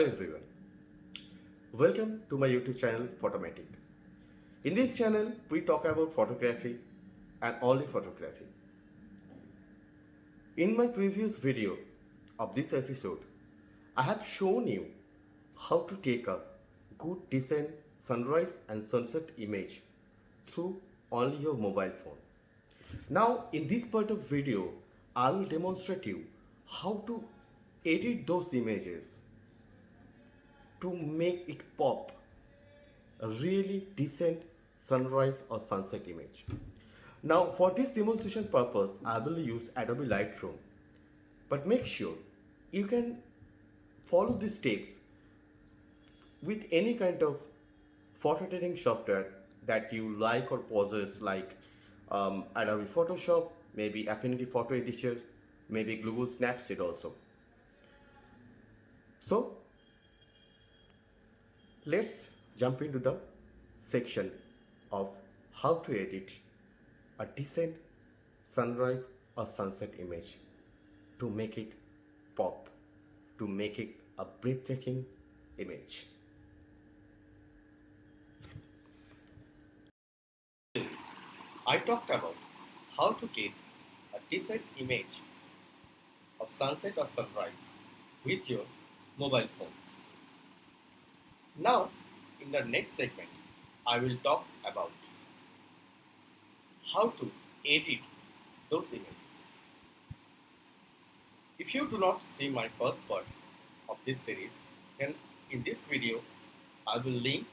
Hello everyone, welcome to my YouTube channel Photomatic. In this channel we talk about photography and only photography. In my previous video of this episode, I have shown you how to take a good decent sunrise and sunset image through only your mobile phone. Now in this part of video, I will demonstrate you how to edit those images to make it pop a really decent sunrise or sunset image. Now for this demonstration purpose, I will use Adobe Lightroom, but make sure you can follow these steps with any kind of photo editing software that you like or possess, like Adobe Photoshop, maybe Affinity Photo Editor, maybe Google Snapseed also. So let's jump into the section of how to edit a decent sunrise or sunset image to make it pop, to make it a breathtaking image. I talked about how to get a decent image of sunset or sunrise with your mobile phone. Now, in the next segment, I will talk about how to edit those images. If you do not see my first part of this series, then in this video, I will link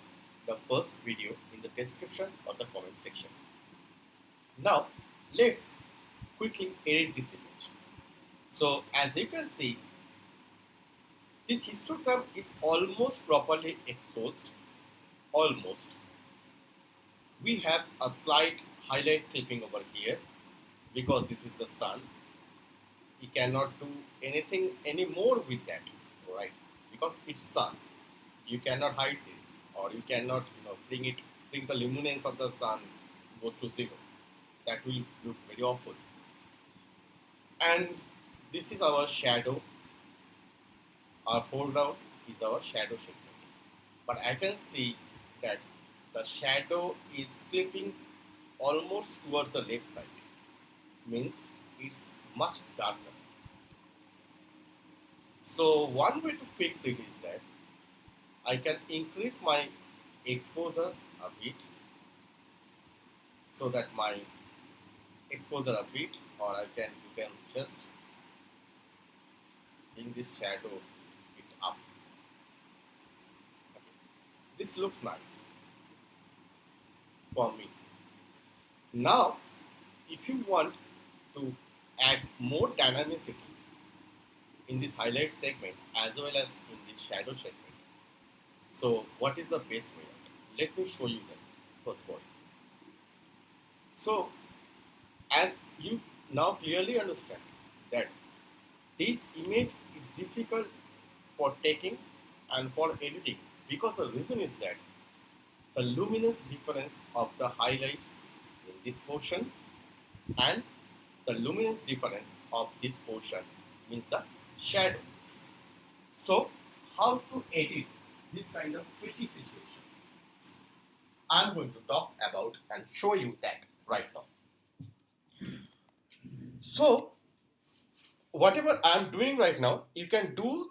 the first video in the description or the comment section. Now, let's quickly edit this image. So, as you can see, this histogram is almost properly exposed, almost. We have a slight highlight clipping over here because this is the sun. We cannot do anything anymore with that, right? Because it's sun. You cannot hide this, or you cannot, bring the luminance of the sun goes to zero. That will look very awful. And this is our shadow. Our foreground is our shadow segment. But I can see that the shadow is clipping almost towards the left side. Means it's much darker. So one way to fix it is that I can increase my exposure a bit so that my exposure a bit, or you can just bring this shadow bit up. Okay. This looks nice for me. Now, if you want to add more dynamicity in this highlight segment as well as in this shadow segment, so what is the best way out? Let me show you that first point. So, as you now clearly understand that this image is difficult for taking and for editing, because the reason is that the luminance difference of the highlights in this portion and the luminance difference of this portion means the shadow. So, how to edit this kind of tricky situation? I'm going to talk about and show you that right now. So, whatever I'm doing right now, you can do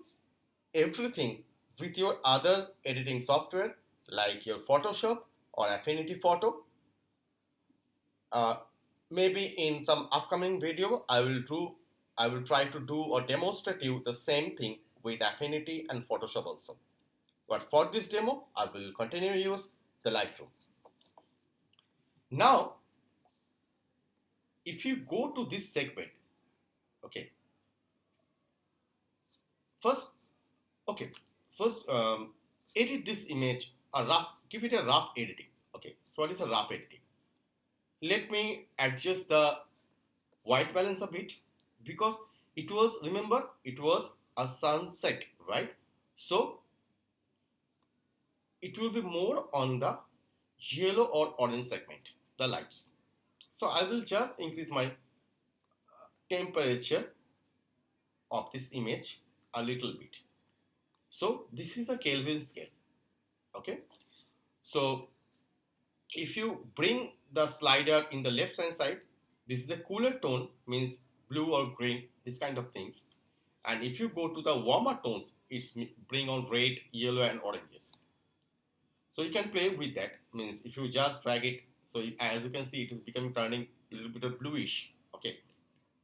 everything with your other editing software like your Photoshop or Affinity Photo. Maybe in some upcoming video, I will try to do or demonstrate you the same thing with Affinity and Photoshop also. But for this demo, I will continue to use the Lightroom. Now, if you go to this segment, okay, first edit this image, give it a rough editing. Okay, so what is a rough editing? Let me adjust the white balance a bit, because remember, it was a sunset, right? So it will be more on the yellow or orange segment, the lights. So I will just increase my temperature of this image a little bit. So this is a Kelvin scale. Okay. So if you bring the slider in the left hand side, this is a cooler tone, means blue or green, this kind of things. And if you go to the warmer tones, it's bring on red, yellow, and oranges. So you can play with that. Means if you just drag it, so as you can see, it is becoming turning a little bit of bluish. Okay,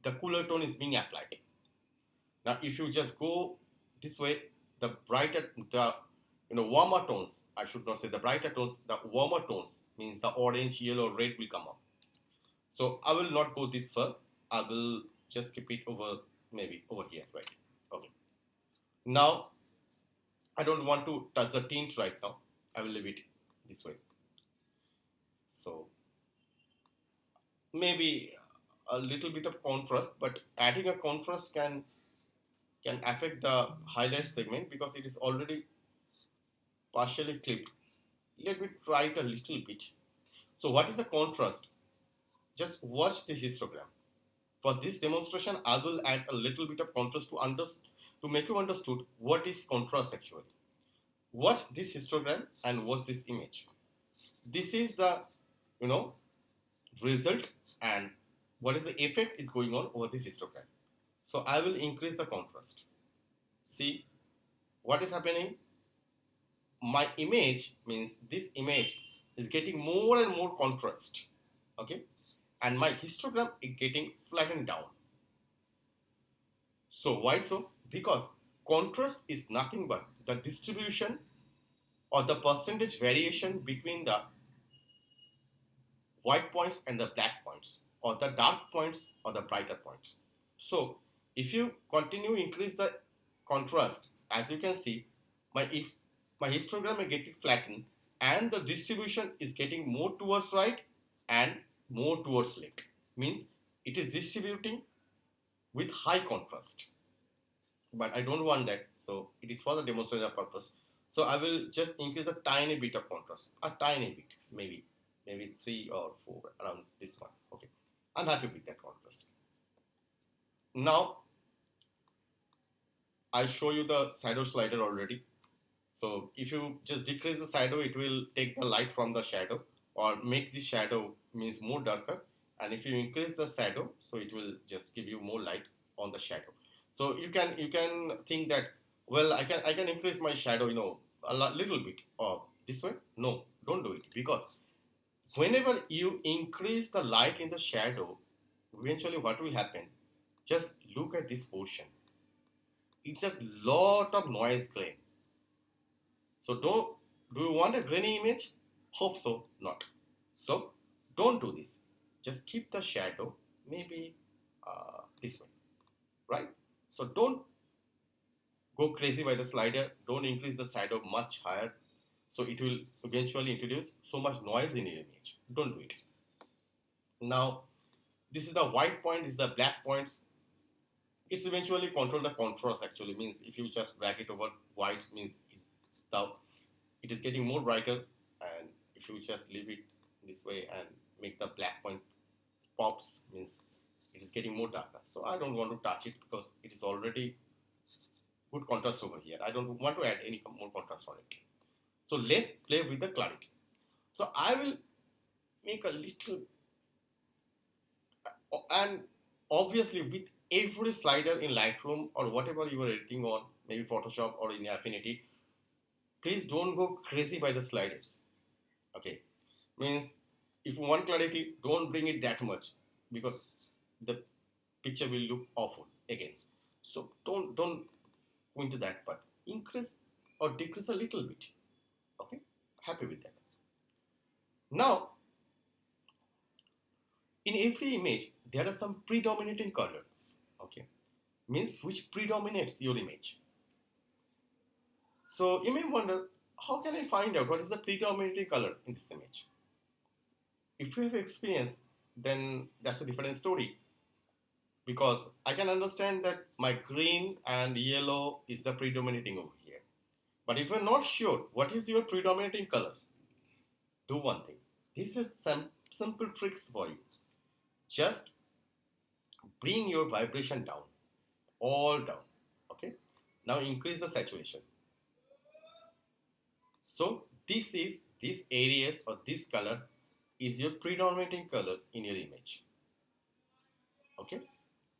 the cooler tone is being applied. Now, if you just go this way, the brighter, the warmer tones. I should not say the brighter tones. The warmer tones means the orange, yellow, red will come up. So I will not go this far. I will just keep it over maybe over here, right? Okay. Now I don't want to touch the tint right now. I will leave it this way. So maybe a little bit of contrast, but adding a contrast can affect the highlight segment because it is already partially clipped. Let me try it a little bit. So what is the contrast? Just watch the histogram. For this demonstration, I will add a little bit of contrast to make you understood what is contrast actually. Watch this histogram and watch this image. This is the you know result and what is the effect is going on over this histogram. So I will increase the contrast. See what is happening. My image means this image is getting more and more contrast. Okay, and my histogram is getting flattened down. So why so? Because contrast is nothing but the distribution or the percentage variation between the white points and the black points, or the dark points or the brighter points. So if you continue increase the contrast, as you can see, my my histogram is getting flattened and the distribution is getting more towards right and more towards left. Means it is distributing with high contrast. But I don't want that, so it is for the demonstration purpose. So I will just increase a tiny bit of contrast, a tiny bit, maybe 3 or 4 around this one. Okay, I'm happy with that contrast. Now I show you the shadow slider already. So if you just decrease the shadow, it will take the light from the shadow or make the shadow means more darker. And if you increase the shadow, so it will just give you more light on the shadow. So you can think that, well, I can increase my shadow, little bit or this way. No, don't do it, because whenever you increase the light in the shadow, eventually what will happen? Just look at this portion. It's a lot of noise grain. So do you want a grainy image? Hope so, not. So don't do this. Just keep the shadow maybe this way, right? So don't go crazy by the slider. Don't increase the shadow much higher. So it will eventually introduce so much noise in your image. Don't do it. Now this is the white point, this is the black points. It's eventually control the contrast actually, means if you just drag it over white means the it is getting more brighter, and if you just leave it this way and make the black point pops means it is getting more darker. So I don't want to touch it because it is already good contrast over here. I don't want to add any more contrast on it. So let's play with the clarity. So I will make a little, and obviously with every slider in Lightroom or whatever you are editing on, maybe Photoshop or in Affinity, please don't go crazy by the sliders. Okay, means if you want clarity, don't bring it that much because the picture will look awful again. So don't go into that part. Increase or decrease a little bit. Okay, happy with that. Now, in every image, there are some predominating colors. Okay, means which predominates your image. So you may wonder, how can I find out what is the predominating color in this image? If you have experience, then that's a different story, because I can understand that my green and yellow is the predominating over here. But if you're not sure what is your predominating color, do one thing. These are some simple tricks for you. Just bring your vibration down, all down. Okay. Now increase the saturation. So this areas or this color is your predominating color in your image. Okay.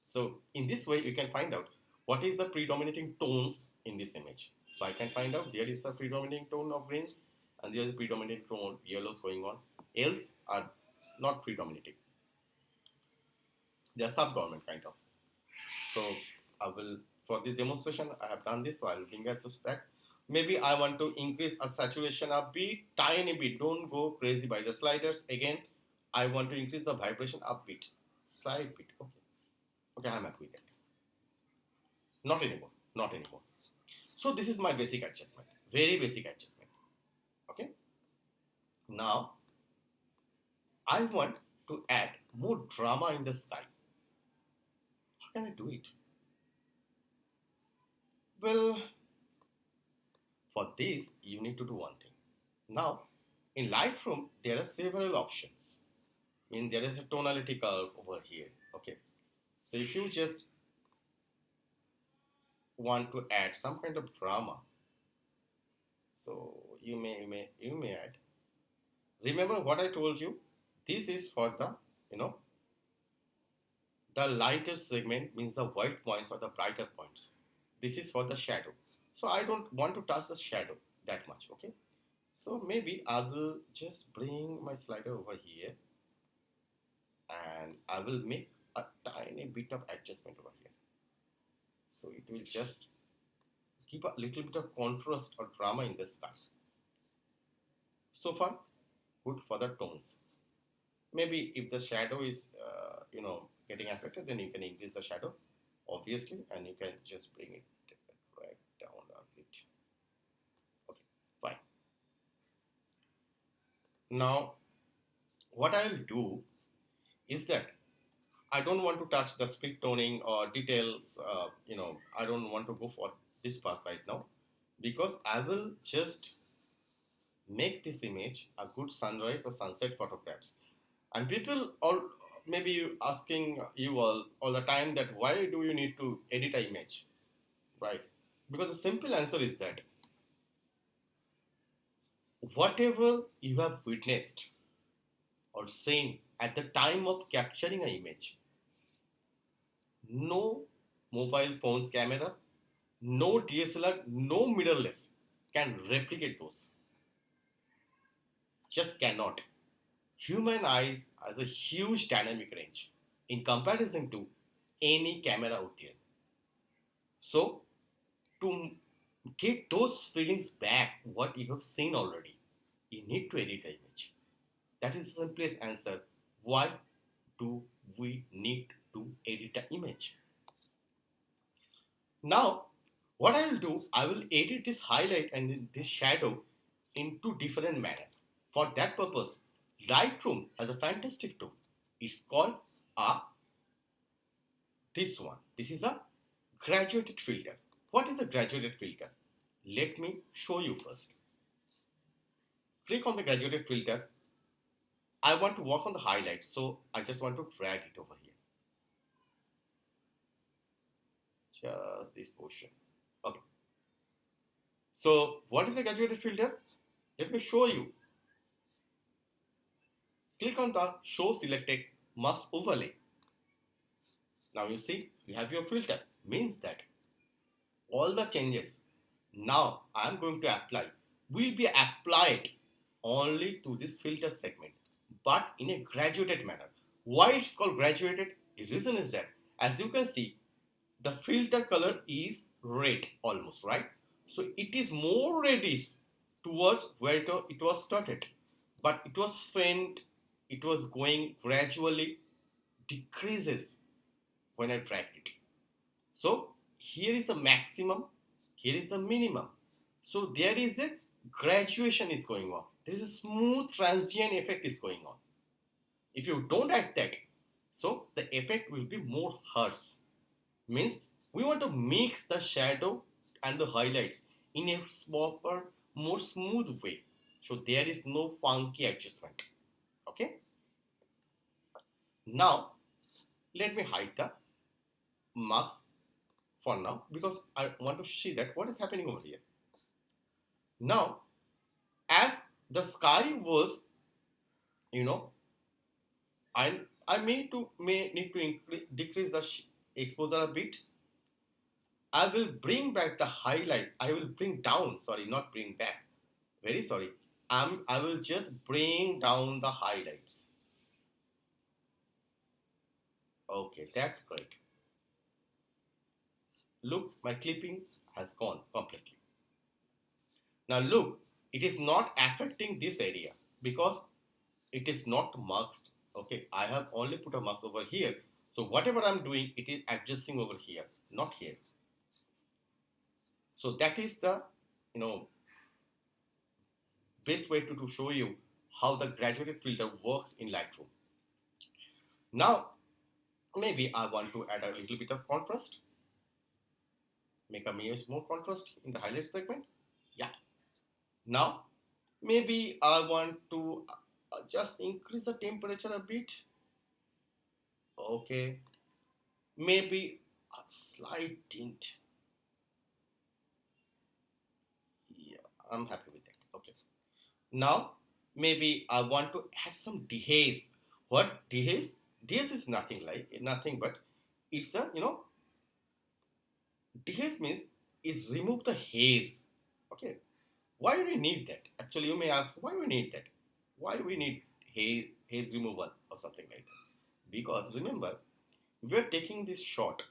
So in this way, you can find out what is the predominating tones in this image. So I can find out there is a predominating tone of greens and there is a predominating tone of yellows going on. Else are not predominating. They are subdominant kind of. So I will, for this demonstration, I have done this. So I will bring that back. Maybe I want to increase a saturation a bit, tiny bit. Don't go crazy by the sliders. Again, I want to increase the vibration a bit, slight bit. Okay, okay, I'm happy with that. Not anymore. Not anymore. So this is my basic adjustment, very basic adjustment. Okay. Now I want to add more drama in the sky. How can I do it? Well, for this you need to do one thing. Now in Lightroom there are several options. I mean there is a tonality curve over here. Okay. So if you just want to add some kind of drama, so you may add. Remember what I told you. This is for the you know the lighter segment means the white points or the brighter points. This is for the shadow. So I don't want to touch the shadow that much, okay? So maybe I will just bring my slider over here and I will make a tiny bit of adjustment over here. So it will just give a little bit of contrast or drama in the sky. So far, good for the tones. Maybe if the shadow is, getting affected, then you can increase the shadow, obviously, and you can just bring it right down a bit. Okay, fine. Now, what I'll do is that I don't want to touch the split toning or details. I don't want to go for this part right now because I will just make this image a good sunrise or sunset photographs. And people all maybe asking you all the time that why do you need to edit an image, right? Because the simple answer is that whatever you have witnessed or seen at the time of capturing an image, no mobile phone's camera, no DSLR, no mirrorless can replicate those. Just cannot. Human eyes has a huge dynamic range in comparison to any camera out there. So to get those feelings back, what you have seen already, you need to edit the image. That is the simplest answer. Why do we need to edit the image? Now, what I will do, I will edit this highlight and this shadow into different manner. For that purpose, Lightroom has a fantastic tool. It's called a this one. This is a graduated filter. What is a graduated filter? Let me show you first. Click on the graduated filter. I want to work on the highlights, so I just want to drag it over here. Just this portion. Okay. So what is a graduated filter? Let me show you. Click on the show selected mask overlay. Now you see you have your filter. Means that all the changes now I am going to apply will be applied only to this filter segment, but in a graduated manner. Why it's called graduated? The reason is that as you can see, the filter color is red almost, right? So it is more reddish towards where it was started, but it was faint, it was going gradually decreases when I drag it. So here is the maximum, here is the minimum. So there is a graduation is going on. There is a smooth transient effect is going on. If you don't add that, so the effect will be more harsh. Means we want to mix the shadow and the highlights in a proper, more smooth way. So there is no funky adjustment. Okay. Now let me hide the marks for now because I want to see that what is happening over here. Now the sky was, you know, I may need to decrease the exposure a bit. I will bring back the highlight. I will bring down. Sorry, not bring back. Very sorry. I will just bring down the highlights. Okay, that's great. Look, my clipping has gone completely. Now look, it is not affecting this area because it is not marked. Okay, I have only put a mark over here. So whatever I'm doing, it is adjusting over here, not here. So that is the, you know, best way to show you how the graduated filter works in Lightroom. Now, maybe I want to add a little bit of contrast, make a image more contrast in the highlight segment. Yeah. Now, maybe I want to just increase the temperature a bit. Okay. Maybe a slight tint. Yeah, I'm happy with that. Okay. Now, maybe I want to add some dehaze. What dehaze? Dehaze is nothing but it's a, dehaze means is remove the haze. Okay. Why do we need that? Actually, you may ask why we need that. Why we need haze removal or something like that? Because remember, we are taking this shot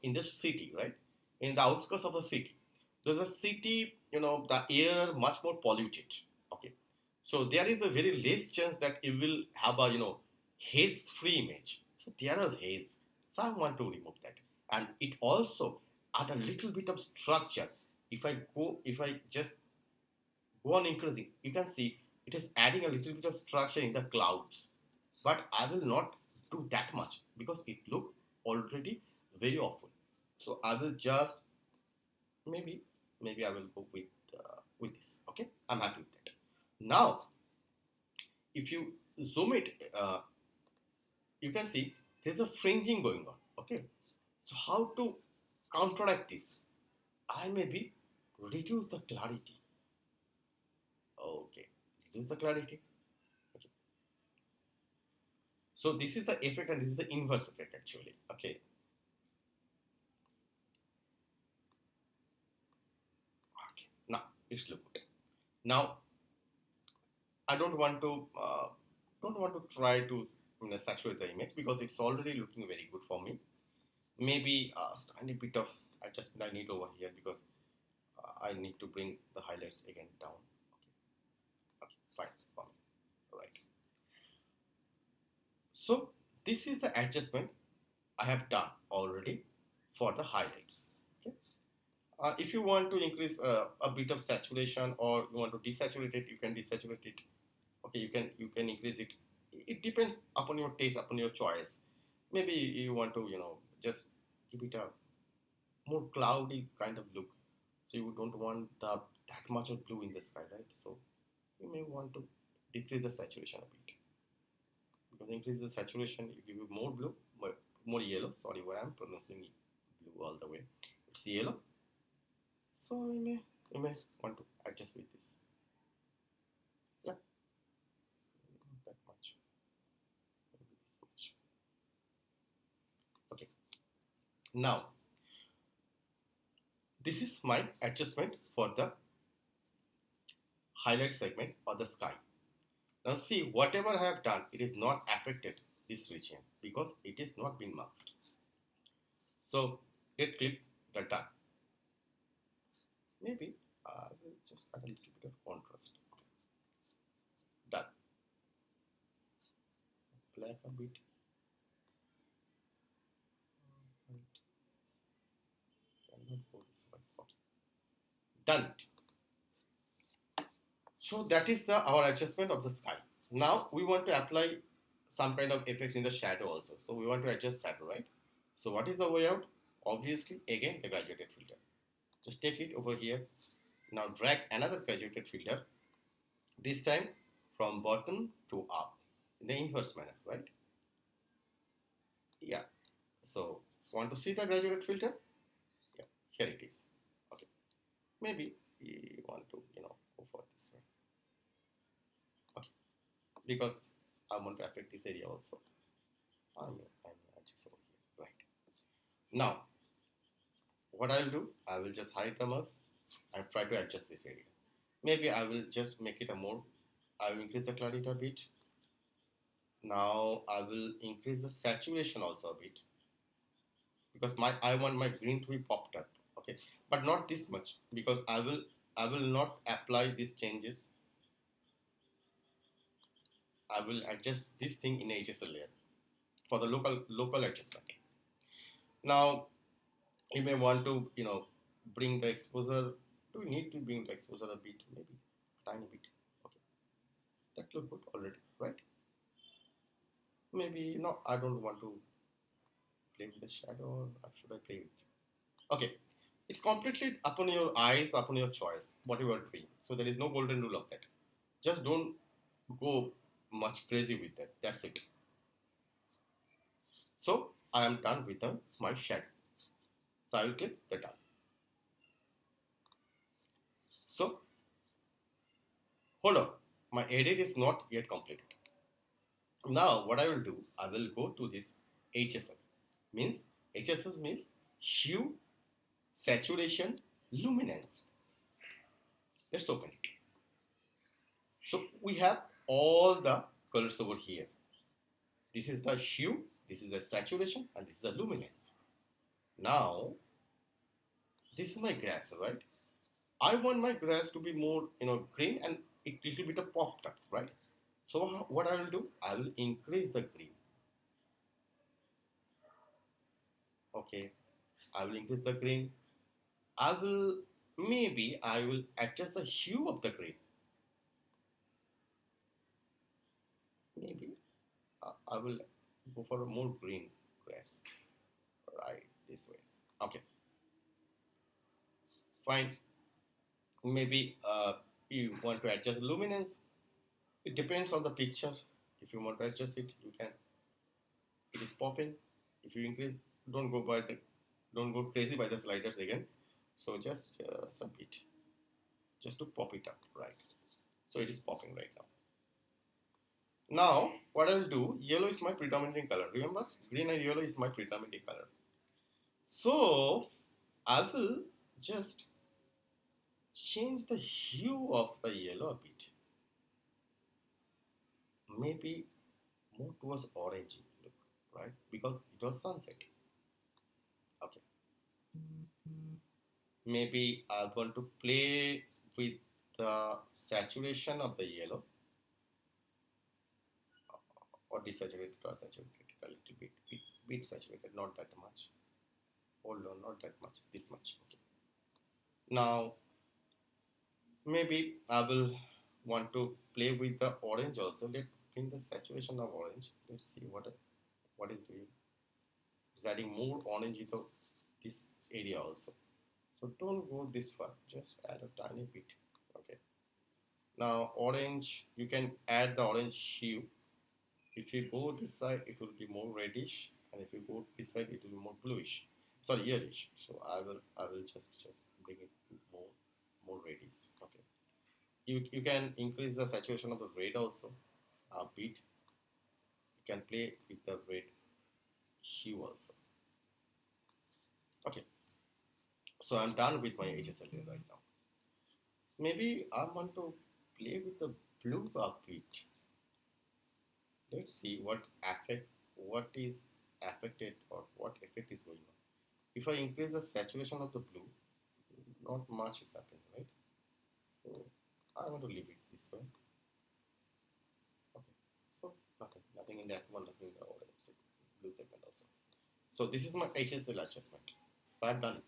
in the city, right? In the outskirts of a city. There's a city, the air much more polluted. Okay. So there is a very less chance that you will have a, haze-free image. So there is haze. So I want to remove that. And it also add a little bit of structure. If I just go on increasing, you can see it is adding a little bit of structure in the clouds. But I will not do that much because it looks already very awful. So I will just maybe I will go with this. Okay, I'm happy with that. Now, if you zoom it, you can see there's a fringing going on. Okay, so how to counteract this? I maybe reduce the clarity. Okay, reduce the clarity. Okay. So this is the effect and this is the inverse effect actually. Okay. Okay. Now it's look good. Now I don't want to try to saturate the image because it's already looking very good for me. Maybe a tiny bit of adjustment I need over here because I need to bring the highlights again down. Okay, fine for me. Right. So this is the adjustment I have done already for the highlights. Okay. If you want to increase a bit of saturation or you want to desaturate it, you can desaturate it. Okay, you can increase it. It depends upon your taste, upon your choice. Maybe you want to just give it a more cloudy kind of look. So you don't want that much of blue in the sky, right? So you may want to decrease the saturation a bit. Because increase the saturation, you give you more blue, more yellow. Sorry, why I'm pronouncing blue all the way. It's yellow. So you may want to adjust with this. Yeah, not that much. Maybe this much. Okay. Now this is my adjustment for the highlight segment or the sky. Now see, whatever I have done, it is not affected this region because it is not been masked. So let's click the done. Maybe I will just add a little bit of contrast. Done. Black a bit. Done. So that is our adjustment of the sky. Now we want to apply some kind of effect in the shadow also. So we want to adjust shadow, right? So what is the way out? Obviously, again the graduated filter. Just take it over here. Now drag another graduated filter. This time from bottom to up in the inverse manner, right? Yeah. So want to see the graduated filter? Yeah, here it is. Okay. Maybe we want to, go for this one. because I want to affect this area also. I'm adjust over here. Right. Now, what I'll do, I will just hide the mouse and try to adjust this area. Maybe I will just make it a more, I will increase the clarity a bit. Now I will increase the saturation also a bit because I want my green to be popped up. Okay, but not this much because I will not apply these changes. I will adjust this thing in HSL layer for the local adjustment. Now you may want to bring the exposure. Do we need to bring the exposure a bit? Maybe a tiny bit. Okay, that looks good already, right? Maybe no. I don't want to play with the shadow. Or should I play with it? Okay, it's completely upon your eyes, upon your choice, what you are doing. So there is no golden rule of that. Just don't go much crazy with that. That's it. So I am done with my shadow. So I will click the done. So hold on, my edit is not yet completed. Now what I will do, I will go to this HSL. Means HSL means hue, saturation, luminance. Let's open it. So we have all the colors over here. This is the hue, this is the saturation, and this is the luminance. Now, this is my grass, right? I want my grass to be more, green and a little bit of popped up, right? So what I will do, I will increase the green. Okay, I will increase the green. I will adjust the hue of the green. Maybe I will go for a more green grass, right? This way. Okay, fine. Maybe you want to adjust luminance. It depends on the picture. If you want to adjust it, you can. It is popping. If you increase, don't go by the, don't go crazy by the sliders again. So just a bit, just to pop it up, right? So it is popping right now. Now what I will do, yellow is my predominating color. Remember, green and yellow is my predominating color. So I will just change the hue of the yellow a bit. Maybe more towards orangey look, right? Because it was sunset. Okay. Maybe I want to play with the saturation of the yellow or desaturated or saturated a little bit saturated, not that much. Hold on, not that much, this much. Okay. Now maybe I will want to play with the orange also. Let's bring the saturation of orange. Let's see what is doing. It's adding more orange into this area also. So don't go this far, just add a tiny bit. Okay. Now orange, you can add the orange hue. If you go this side, it will be more reddish, and if you go this side, it will be more bluish. Sorry, yellowish. So I will just bring it more reddish. Okay. You can increase the saturation of the red also a bit. You can play with the red hue also. Okay. So I'm done with my HSL right now. Maybe I want to play with the blue a bit. Let's see what is affected or what effect is going on. If I increase the saturation of the blue, not much is happening, right? So I want to leave it this way. Okay. So nothing in that one, nothing in the orange blue segment also. So this is my HSL adjustment. So I've done it.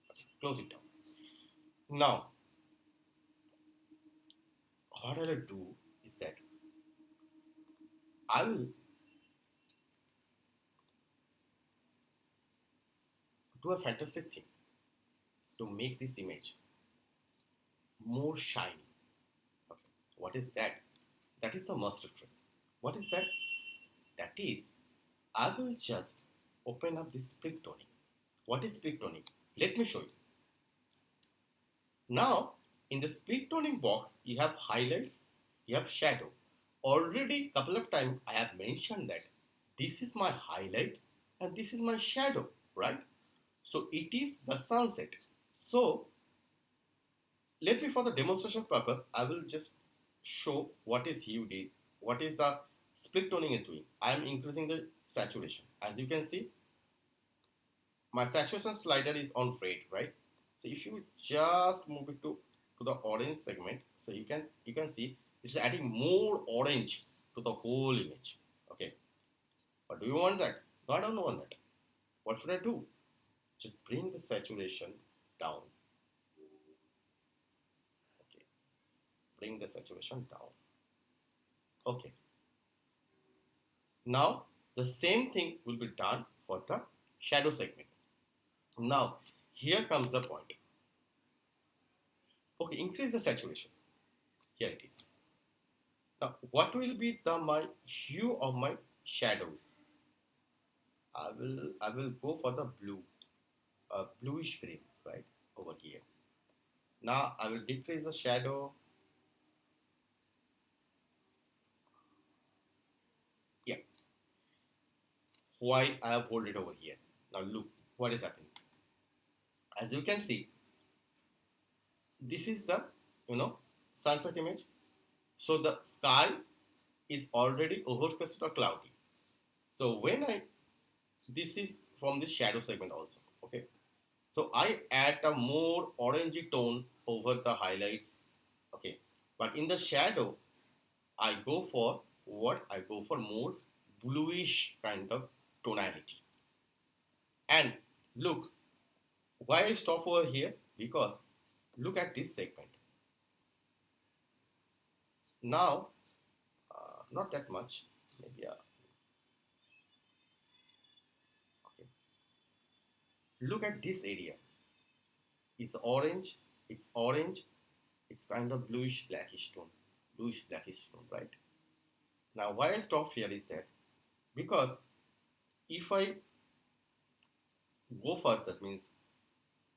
Okay, close it down. Now, what I'll do is that I will do a fantastic thing to make this image more shiny. Okay. What is that? That is the master trick. What is that? That is, I will just open up this split toning. What is split toning? Let me show you. Now, in the split toning box, you have highlights, you have shadow. already couple of times I have mentioned that this is my highlight and this is my shadow, right? So it is the sunset. So let me, for the demonstration purpose, I will just show what is hue did, what is the split toning is doing. I am increasing the saturation. As you can see, my saturation slider is on red, right? So if you just move it to the orange segment, so you can see it's adding more orange to the whole image. Okay, but do you want that? No, I don't want that. What should I do? Just bring the saturation down. Okay, bring the saturation down. Okay, now the same thing will be done for the shadow segment. Now here comes the point. Okay, increase the saturation. Here it is. Now, what will be the my hue of my shadows? I will go for the blue, bluish green, right over here. Now I will decrease the shadow. Yeah, why I have hold it over here. Now look what is happening. As you can see, this is the sunset image. So the sky is already overcast or cloudy. So when I this is from the shadow segment also. Okay. So I add a more orangey tone over the highlights. Okay. But in the shadow, I go for what? I go for more bluish kind of tonality. And look, why I stop over here? Because look at this segment. Now, not that much. Maybe, okay. Look at this area. It's orange. It's orange. It's kind of bluish blackish tone. Bluish blackish tone, right? Now, why I stop here is that because if I go further, means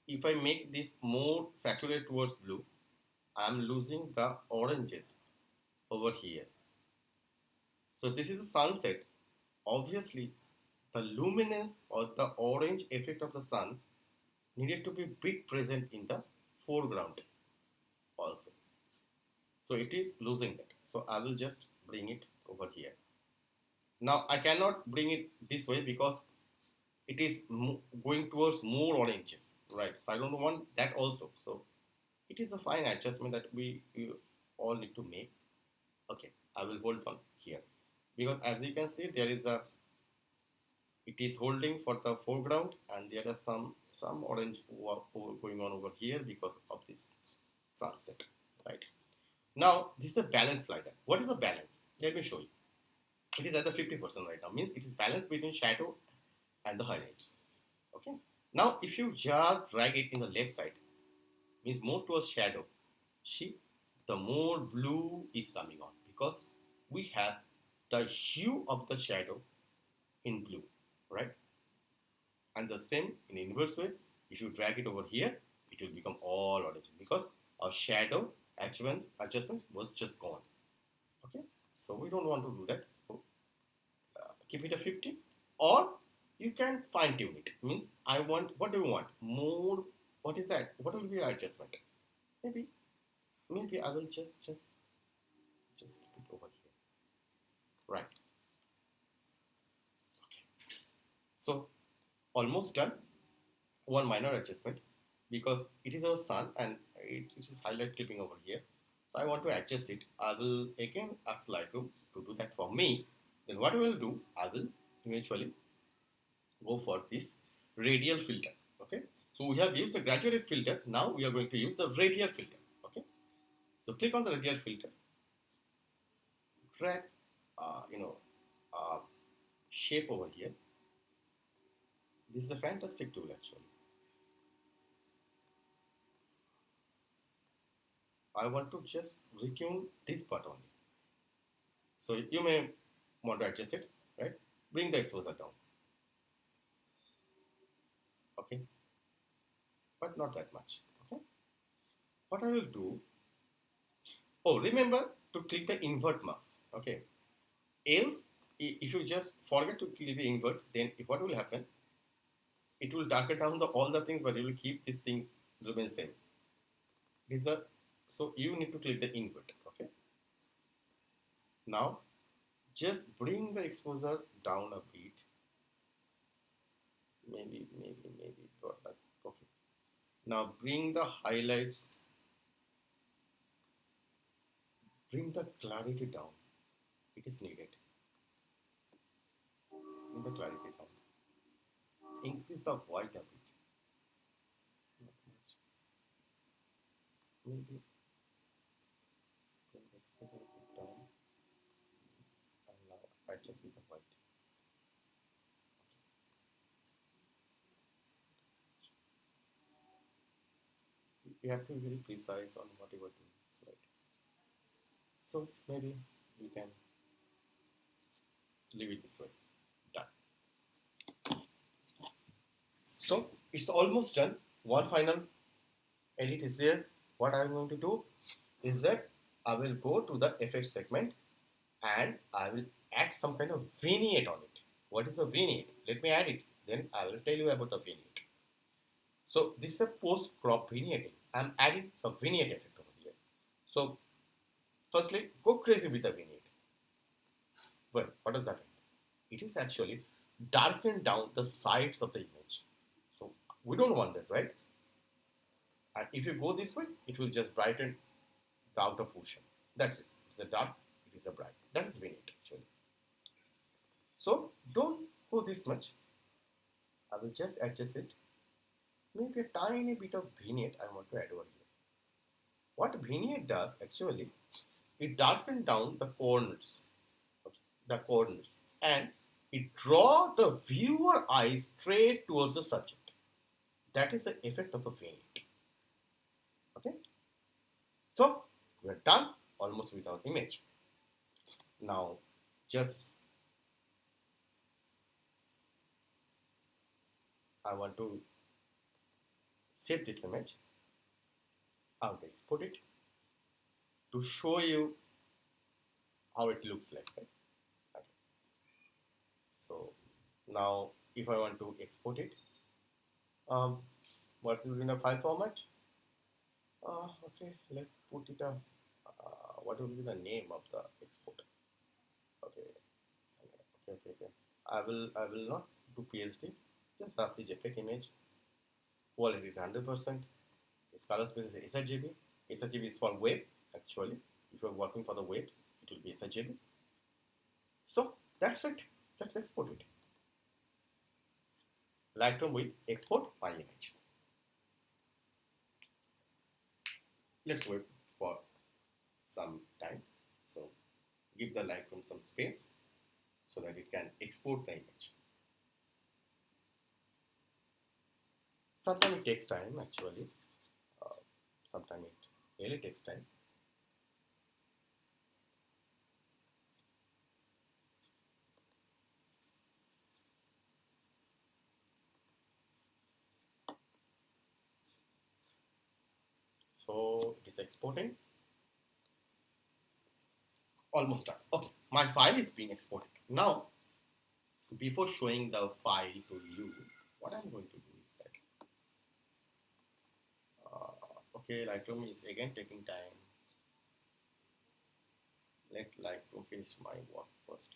if I make this more saturated towards blue, I'm losing the oranges over here. So this is a sunset. Obviously, the luminance or the orange effect of the sun needed to be bit present in the foreground also. So it is losing that. So I will just bring it over here. Now I cannot bring it this way because it is going towards more oranges, right? So I don't want that also. So it is a fine adjustment that we all need to make. Okay, I will hold on here because as you can see there is a it is holding for the foreground and there are some orange going on over here because of this sunset, right? Now this is a balance slider. What is a balance? Let me show you. It is at the 50% right now, means it is balanced between shadow and the highlights. Okay, now if you just drag it in the left side, means more towards shadow, see, the more blue is coming on because we have the hue of the shadow in blue, right? And the same in inverse way, if you drag it over here, it will become all orange because our shadow adjustment was just gone. Okay, so we don't want to do that. So keep it a 50, or you can fine tune it. Means I want, what do you want? More, what is that? What will be our adjustment? Maybe, maybe I will just keep it over here. Right. Okay. So almost done. One minor adjustment because it is our sun and it is highlight clipping over here. So I want to adjust it. I will again ask Lightroom to do that for me. Then what I will do, I will eventually go for this radial filter. Okay. So we have used the graduated filter. Now we are going to use the radial filter. Okay. So click on the radial filter. Drag, uh, you know, uh, shape over here. This is a fantastic tool actually. I want to just retune this part only. So you may want to adjust it, right? Bring the exposure down. Okay, but not that much. Okay, what I will do, oh, remember to click the invert marks. Okay. Else, if you just forget to click the invert, then what will happen? It will darken down all the things, but it will keep this thing remain same. These are so you need to click the invert. Okay. Now, just bring the exposure down a bit. Maybe. Okay. Now bring the highlights. Bring the clarity down. It is needed. Bring the clarity down. Increase the white a bit. Not much. Maybe bring the exposure a bit down. And now adjust with the white. You have to be very precise on what you are doing. Right. So maybe you can leave it this way. Done. So it's almost done. One final edit is there. What I'm going to do is that I will go to the effect segment and I will add some kind of vignette on it. What is the vignette? Let me add it. Then I will tell you about the vignette. So this is a post crop vignette. I'm adding some vignette effect over here. So firstly, go crazy with the vignette. Well, what does that mean? It is actually darken down the sides of the image. So we don't want that, right? And if you go this way, it will just brighten the outer portion. That's it. It's a dark, it is a bright. That is vignette actually. So don't go this much. I will just adjust it. Maybe a tiny bit of vignette I want to add over here. What vignette does actually, it darkens down the corners, and it draw the viewer eyes straight towards the subject. That is the effect of a vignette. Okay. So we are done almost with our image. Now just I want to save this image. I will export it to show you how it looks like. Right? Okay. So now if I want to export it, what is in a file format? Okay, let's put it what will be the name of the export? Okay. I will not do PSD, just roughly JPEG image. Quality is 100%. Its color space is sRGB. sRGB is for web actually. If you're working for the web, it will be sRGB. So that's it. Let's export it. Lightroom will export my image. Let's wait for some time. So give the Lightroom some space so that it can export the image. Sometimes it takes time actually. Sometimes it really takes time. So it is exporting. Almost done. Okay, my file is being exported. Now, before showing the file to you, what I'm going to do is that, okay, Lightroom is again taking time. Let Lightroom finish my work first.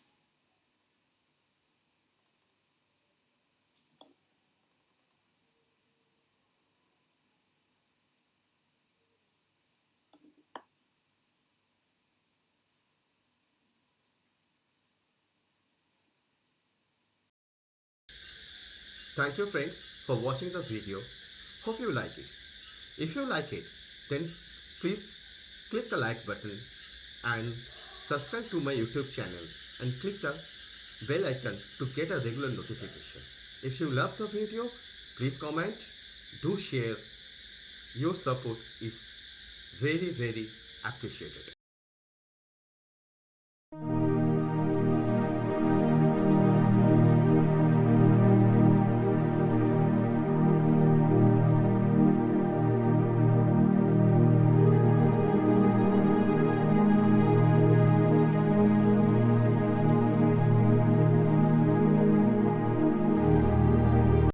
Thank you friends for watching the video. Hope you like it. If you like it, then please click the like button and subscribe to my YouTube channel and click the bell icon to get a regular notification. If you love the video, please comment, do share. Your support is very appreciated.